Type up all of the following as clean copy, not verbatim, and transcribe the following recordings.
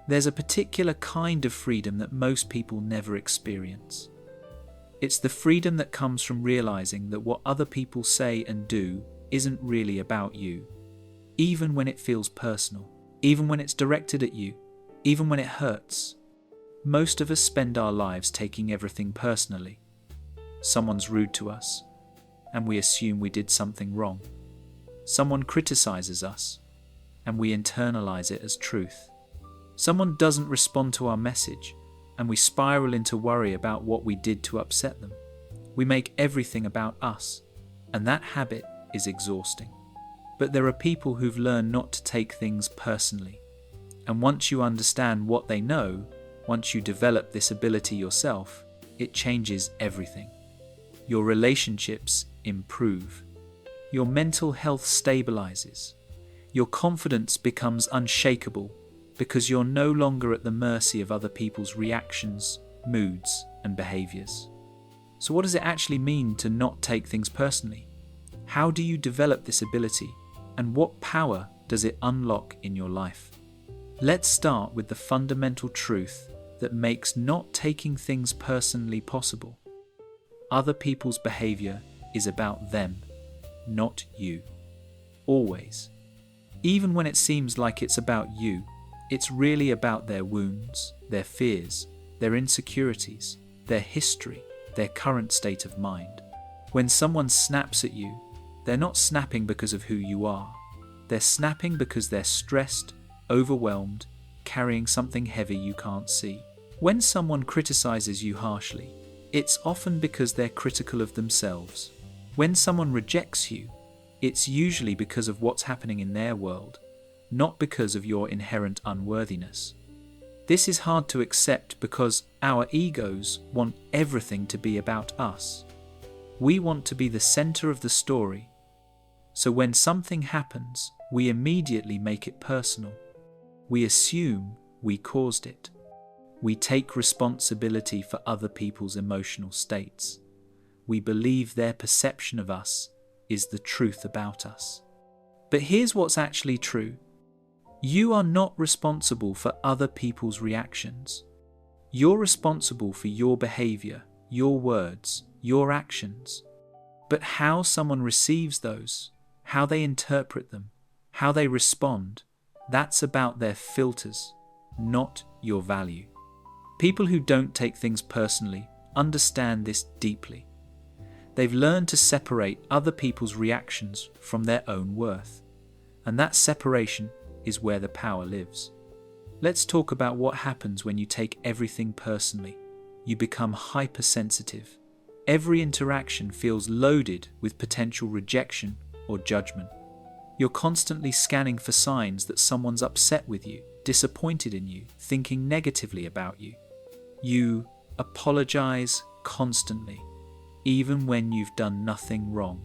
There's a particular kind of freedom that most people never experience. It's the freedom that comes from realizing that what other people say and do isn't really about you, even when it feels personal, even when it's directed at you, even when it hurts. Most of us spend our lives taking everything personally. Someone's rude to us, and we assume we did something wrong. Someone criticizes us, and we internalize it as truth. Someone doesn't respond to our message, and we spiral into worry about what we did to upset them. We make everything about us, and that habit is exhausting. But there are people who've learned not to take things personally. And once you understand what they know, once you develop this ability yourself, it changes everything. Your relationships improve. Your mental health stabilizes. Your confidence becomes unshakable because you're no longer at the mercy of other people's reactions, moods, and behaviors. So what does it actually mean to not take things personally? How do you develop this ability, and what power does it unlock in your life? Let's start with the fundamental truth that makes not taking things personally possible. Other people's behavior is about them, not you. Always. Even when it seems like it's about you, it's really about their wounds, their fears, their insecurities, their history, their current state of mind. When someone snaps at you, they're not snapping because of who you are. They're snapping because they're stressed, overwhelmed, carrying something heavy you can't see. When someone criticizes you harshly, it's often because they're critical of themselves. When someone rejects you, it's usually because of what's happening in their world, not because of your inherent unworthiness. This is hard to accept because our egos want everything to be about us. We want to be the center of the story. So when something happens, we immediately make it personal. We assume we caused it. We take responsibility for other people's emotional states. We believe their perception of us is the truth about us. But here's what's actually true. You are not responsible for other people's reactions. You're responsible for your behavior, your words, your actions. But how someone receives those, how they interpret them, how they respond, that's about their filters, not your value. People who don't take things personally understand this deeply. They've learned to separate other people's reactions from their own worth. And that separation is where the power lives. Let's talk about what happens when you take everything personally. You become hypersensitive. Every interaction feels loaded with potential rejection or judgment. You're constantly scanning for signs that someone's upset with you, disappointed in you, thinking negatively about you. You apologize constantly, even when you've done nothing wrong.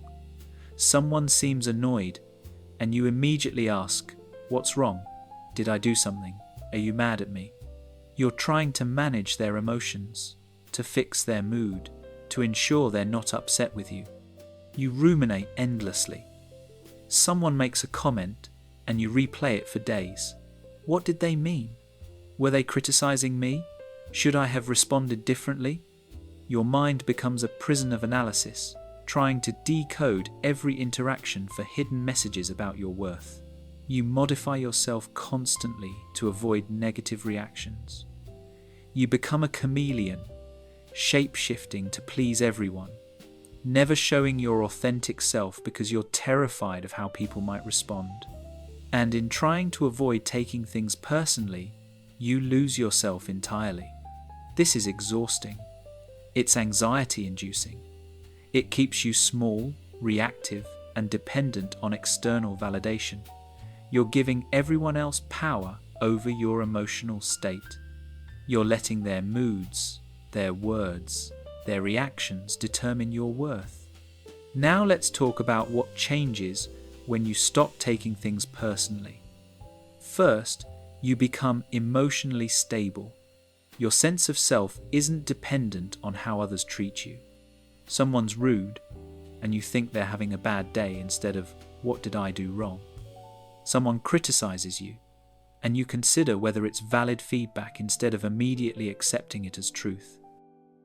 Someone seems annoyed, and you immediately ask, "What's wrong? Did I do something? Are you mad at me?" You're trying to manage their emotions, to fix their mood, to ensure they're not upset with you. You ruminate endlessly. Someone makes a comment, and you replay it for days. What did they mean? Were they criticizing me? Should I have responded differently? Your mind becomes a prison of analysis, trying to decode every interaction for hidden messages about your worth. You modify yourself constantly to avoid negative reactions. You become a chameleon, shape-shifting to please everyone, never showing your authentic self because you're terrified of how people might respond. And in trying to avoid taking things personally, you lose yourself entirely. This is exhausting. It's anxiety-inducing. It keeps you small, reactive, and dependent on external validation. You're giving everyone else power over your emotional state. You're letting their moods, their words, their reactions determine your worth. Now let's talk about what changes when you stop taking things personally. First, you become emotionally stable. Your sense of self isn't dependent on how others treat you. Someone's rude, and you think they're having a bad day instead of, "What did I do wrong?" Someone criticizes you, and you consider whether it's valid feedback instead of immediately accepting it as truth.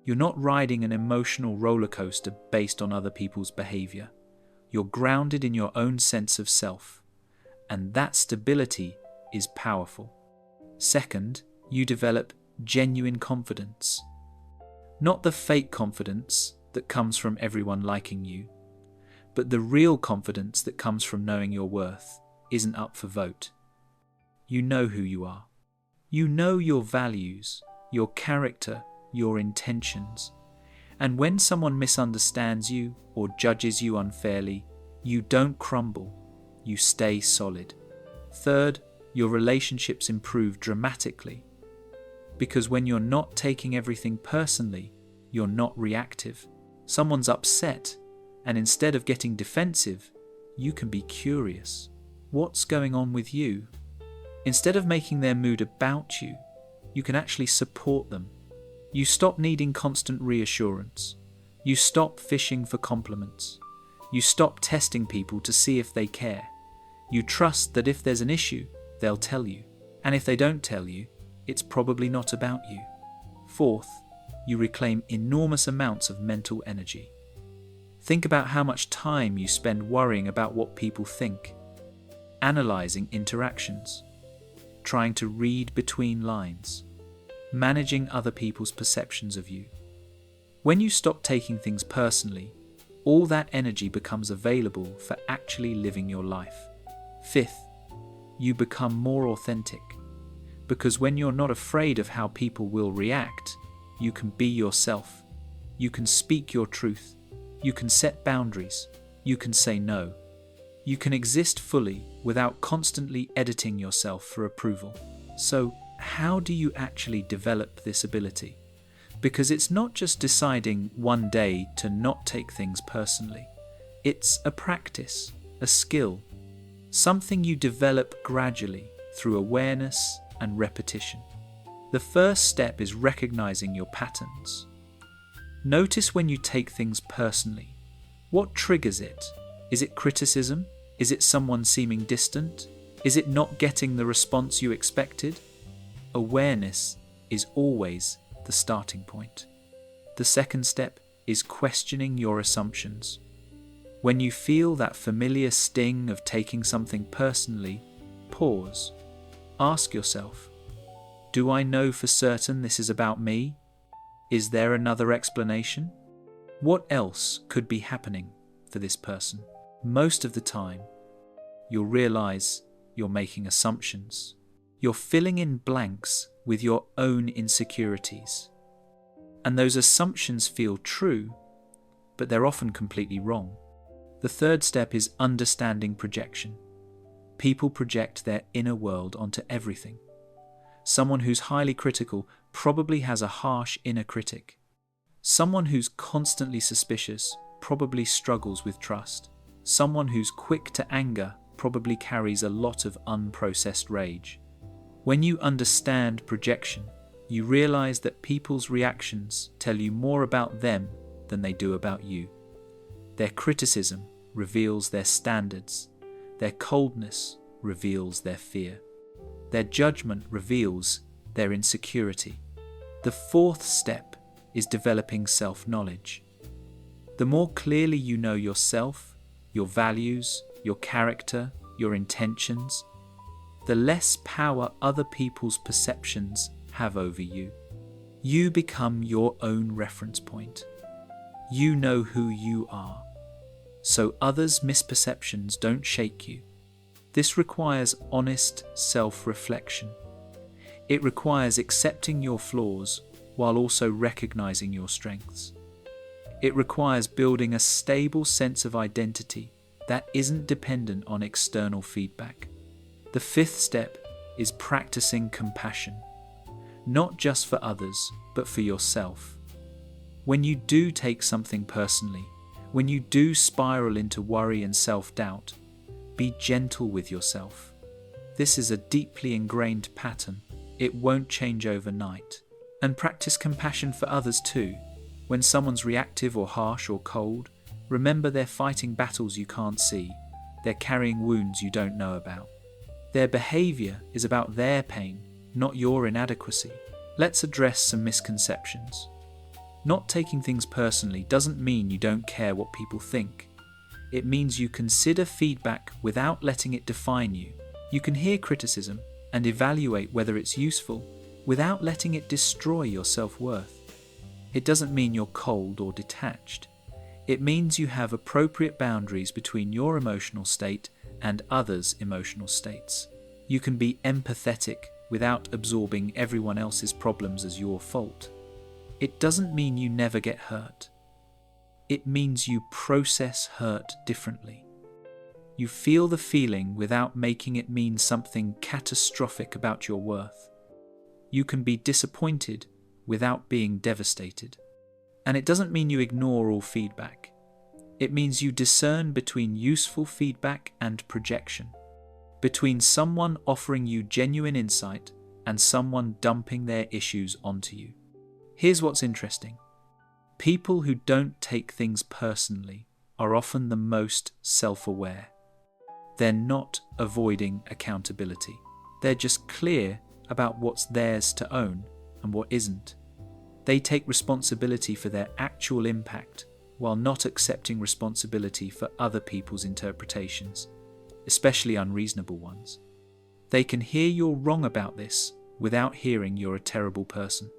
You're not riding an emotional roller coaster based on other people's behavior. You're grounded in your own sense of self, and that stability is powerful. Second, you develop genuine confidence. Not the fake confidence that comes from everyone liking you, but the real confidence that comes from knowing your worth isn't up for vote. You know who you are. You know your values, your character, your intentions. And when someone misunderstands you or judges you unfairly, you don't crumble, you stay solid. Third, your relationships improve dramatically. Because when you're not taking everything personally, you're not reactive. Someone's upset, and instead of getting defensive, you can be curious. What's going on with you? Instead of making their mood about you, you can actually support them. You stop needing constant reassurance. You stop fishing for compliments. You stop testing people to see if they care. You trust that if there's an issue, they'll tell you. And if they don't tell you, it's probably not about you. Fourth, you reclaim enormous amounts of mental energy. Think about how much time you spend worrying about what people think, analysing interactions, trying to read between lines, managing other people's perceptions of you. When you stop taking things personally, all that energy becomes available for actually living your life. Fifth, you become more authentic, because when you're not afraid of how people will react, you can be yourself. You can speak your truth. You can set boundaries. You can say no. You can exist fully without constantly editing yourself for approval. So, how do you actually develop this ability? Because it's not just deciding one day to not take things personally. It's a practice, a skill, something you develop gradually through awareness and repetition. The first step is recognizing your patterns. Notice when you take things personally. What triggers it? Is it criticism? Is it someone seeming distant? Is it not getting the response you expected? Awareness is always the starting point. The second step is questioning your assumptions. When you feel that familiar sting of taking something personally, pause. Ask yourself, do I know for certain this is about me? Is there another explanation? What else could be happening for this person? Most of the time, you'll realize you're making assumptions. You're filling in blanks with your own insecurities. And those assumptions feel true, but they're often completely wrong. The third step is understanding projection. People project their inner world onto everything. Someone who's highly critical probably has a harsh inner critic. Someone who's constantly suspicious probably struggles with trust. Someone who's quick to anger probably carries a lot of unprocessed rage. When you understand projection, you realize that people's reactions tell you more about them than they do about you. Their criticism reveals their standards. Their coldness reveals their fear. Their judgment reveals their insecurity. The fourth step is developing self-knowledge. The more clearly you know yourself, your values, your character, your intentions, the less power other people's perceptions have over you. You become your own reference point. You know who you are, so others' misperceptions don't shake you. This requires honest self-reflection. It requires accepting your flaws while also recognizing your strengths. It requires building a stable sense of identity that isn't dependent on external feedback. The fifth step is practicing compassion, not just for others, but for yourself. When you do take something personally, when you do spiral into worry and self-doubt, be gentle with yourself. This is a deeply ingrained pattern. It won't change overnight. And practice compassion for others too. When someone's reactive or harsh or cold, remember they're fighting battles you can't see. They're carrying wounds you don't know about. Their behavior is about their pain, not your inadequacy. Let's address some misconceptions. Not taking things personally doesn't mean you don't care what people think. It means you consider feedback without letting it define you. You can hear criticism and evaluate whether it's useful without letting it destroy your self-worth. It doesn't mean you're cold or detached. It means you have appropriate boundaries between your emotional state and others' emotional states. You can be empathetic without absorbing everyone else's problems as your fault. It doesn't mean you never get hurt. It means you process hurt differently. You feel the feeling without making it mean something catastrophic about your worth. You can be disappointed without being devastated. And it doesn't mean you ignore all feedback. It means you discern between useful feedback and projection, between someone offering you genuine insight and someone dumping their issues onto you. Here's what's interesting. People who don't take things personally are often the most self-aware. They're not avoiding accountability. They're just clear about what's theirs to own and what isn't. They take responsibility for their actual impact while not accepting responsibility for other people's interpretations, especially unreasonable ones. They can hear you're wrong about this without hearing you're a terrible person.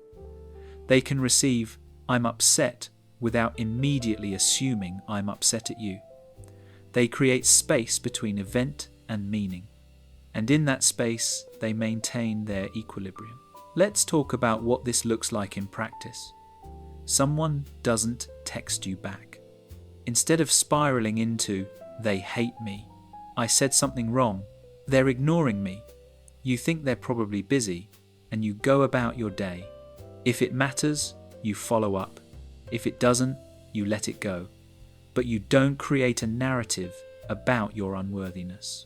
They can receive "I'm upset" without immediately assuming I'm upset at you. They create space between event and meaning, and in that space they maintain their equilibrium. Let's talk about what this looks like in practice. Someone doesn't text you back. Instead of spiraling into "they hate me," "I said something wrong," "they're ignoring me," you think they're probably busy, and you go about your day. If it matters, you follow up. If it doesn't, you let it go. But you don't create a narrative about your unworthiness.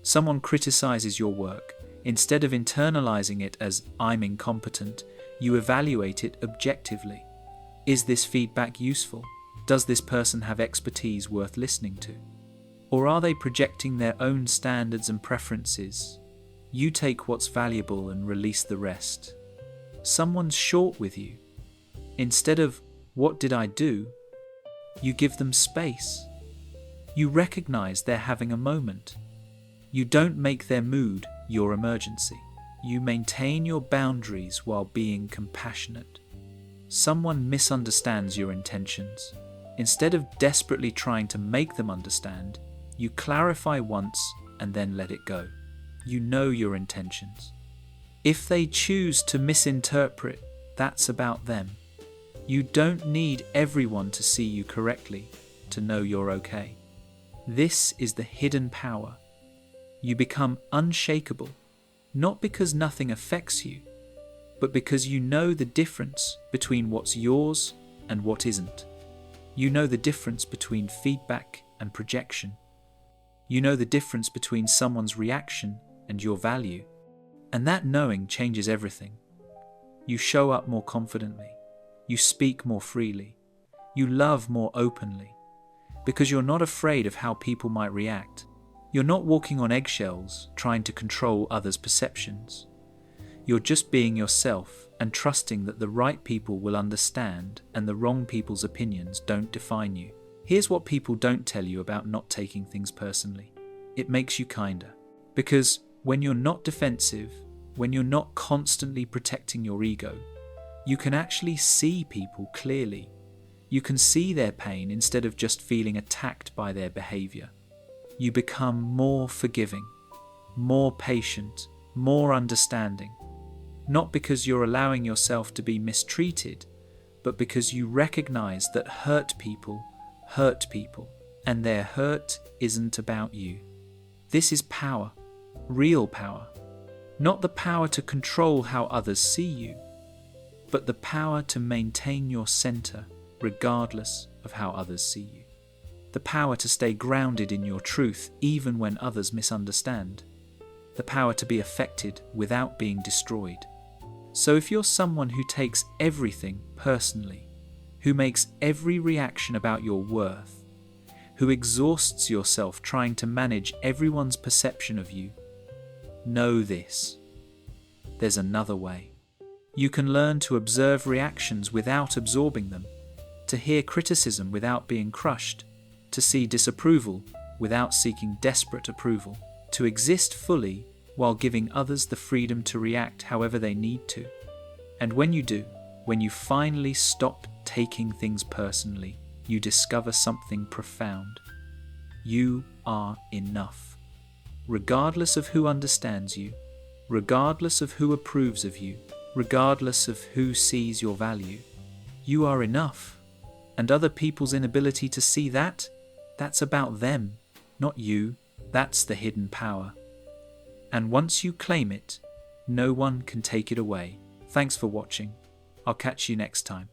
Someone criticizes your work. Instead of internalizing it as "I'm incompetent," you evaluate it objectively. Is this feedback useful? Does this person have expertise worth listening to? Or are they projecting their own standards and preferences? You take what's valuable and release the rest. Someone's short with you. Instead of "what did I do?" you give them space. You recognize they're having a moment. You don't make their mood your emergency. You maintain your boundaries while being compassionate. Someone misunderstands your intentions. Instead of desperately trying to make them understand, you clarify once and then let it go. You know your intentions. If they choose to misinterpret, that's about them. You don't need everyone to see you correctly to know you're okay. This is the hidden power. You become unshakable, not because nothing affects you, but because you know the difference between what's yours and what isn't. You know the difference between feedback and projection. You know the difference between someone's reaction and your value. And that knowing changes everything. You show up more confidently. You speak more freely. You love more openly. Because you're not afraid of how people might react. You're not walking on eggshells trying to control others' perceptions. You're just being yourself and trusting that the right people will understand and the wrong people's opinions don't define you. Here's what people don't tell you about not taking things personally. It makes you kinder. Because when you're not defensive, when you're not constantly protecting your ego, you can actually see people clearly. You can see their pain instead of just feeling attacked by their behavior. You become more forgiving, more patient, more understanding. Not because you're allowing yourself to be mistreated, but because you recognize that hurt people, and their hurt isn't about you. This is power, real power. Not the power to control how others see you, but the power to maintain your center regardless of how others see you. The power to stay grounded in your truth even when others misunderstand. The power to be affected without being destroyed. So if you're someone who takes everything personally, who makes every reaction about your worth, who exhausts yourself trying to manage everyone's perception of you, know this: there's another way. You can learn to observe reactions without absorbing them, to hear criticism without being crushed, to see disapproval without seeking desperate approval, to exist fully while giving others the freedom to react however they need to. And when you do, when you finally stop taking things personally, you discover something profound. You are enough. Regardless of who understands you, regardless of who approves of you, regardless of who sees your value, you are enough. And other people's inability to see that, that's about them, not you. That's the hidden power. And once you claim it, no one can take it away. Thanks for watching. I'll catch you next time.